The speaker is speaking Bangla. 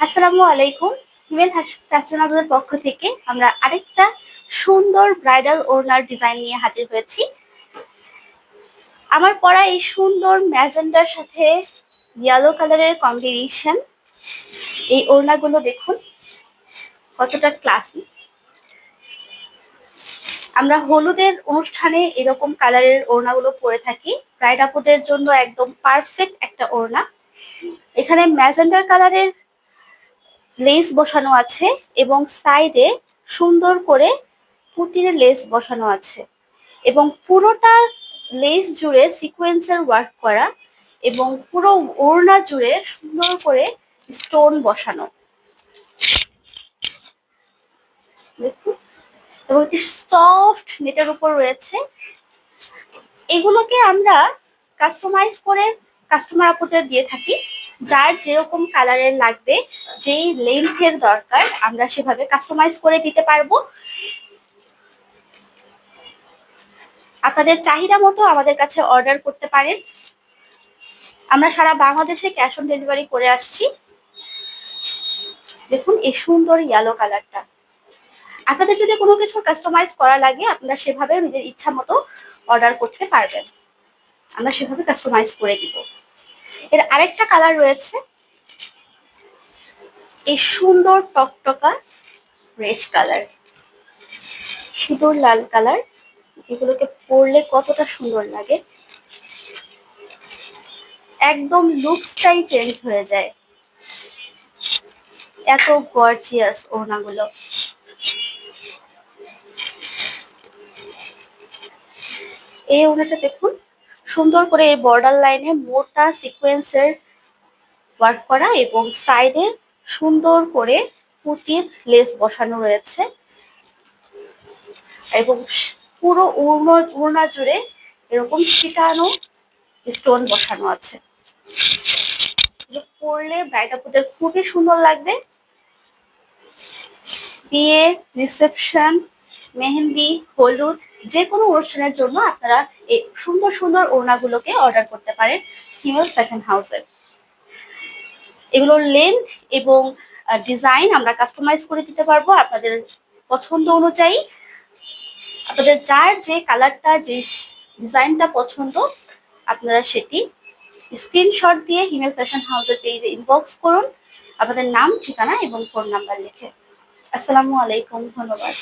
আসসালামু আলাইকুম। হিমেল ফ্যাশন হাউসের পক্ষ থেকে আমরা আরেকটা সুন্দর ব্রাইডাল ওড়নার ডিজাইন নিয়ে হাজির হয়েছি। আমার পরা এই সুন্দর ম্যাজেন্ডার সাথে ইয়েলো কালারের কম্বিনেশন, এই ওড়নাগুলো দেখুন কতটা ক্লাসি। আমরা হলুদের অনুষ্ঠানে এরকম কালারের ওড়নাগুলো পরে থাকি। ব্রাইড আপুদের জন্য একদম পারফেক্ট একটা ওড়না। এখানে ম্যাজেন্ডার কালারের লেস বসানো আছে এবং সাইডে সুন্দর করে পুঁতির লেস বসানো আছে এবং পুরোটা লেস জুড়ে সিকোয়েন্সের ওয়ার্ক করা এবং পুরো ওড়না জুড়ে সুন্দর করে স্টোন বসানো। দেখুন, এবং একটি সফট নেটের উপর রয়েছে। এগুলোকে আমরা কাস্টমাইজ করে কাস্টমার আপুদের দিয়ে থাকি। যার যেরকম কালারের লাগবে, যেই লেন্থের দরকার, আমরা সেভাবে কাস্টমাইজ করে দিতে পারবো। আপনাদের চাহিদা মতো আমাদের কাছে অর্ডার করতে পারেন। আমরা সারা বাংলাদেশে ক্যাশ অন ডেলিভারি করে আসছি। দেখুন এই সুন্দর ইয়েলো কালারটা। আপনাদের যদি কোনো কিছু কাস্টমাইজ করা লাগে, আপনারা সেভাবে নিজের ইচ্ছা মতো অর্ডার করতে পারবেন। আমরা সেভাবে কাস্টমাইজ করে দিব। এর আরেকটা কালার রয়েছে, এই সুন্দর টকটকা রেড কালার, সিঁদুর লাল কালার। এগুলোকে পরলে কতটা সুন্দর লাগে, একদম লুকসটাই চেঞ্জ হয়ে যায়। এত গর্জিয়াস ওড়নাগুলো। এই ওড়নাটা দেখুন, সুন্দর করে এই বর্ডার লাইনে মোটা সিকোয়েন্সের ওয়ার্ক করা এবং সাইডে সুন্দর করে পুঁতির লেস বসানো রয়েছে এবং পুরো ওড়না জুড়ে এরকম ছিটানো স্টোন বসানো আছে। পরলে ব্রাইড আপুদের খুবই সুন্দর লাগবে। বিয়ে, রিসেপশন, মেহেন্দি, হলুদ, যে কোনো অনুষ্ঠানের জন্য আপনারা এই সুন্দর সুন্দর ওড়নাগুলোকে অর্ডার করতে পারেন হিমেল ফ্যাশন হাউসে। এগুলোর লেন্থ এবং ডিজাইন আমরা কাস্টমাইজ করে দিতে পারবো আপনাদের পছন্দ অনুযায়ী। আপনাদের যার যে কালারটা, যে ডিজাইনটা পছন্দ, আপনারা সেটি স্ক্রিনশট দিয়ে হিমেল ফ্যাশন হাউসের পেজে ইনবক্স করুন আপনাদের নাম, ঠিকানা এবং ফোন নাম্বার লিখে। আসসালামু আলাইকুম, ধন্যবাদ।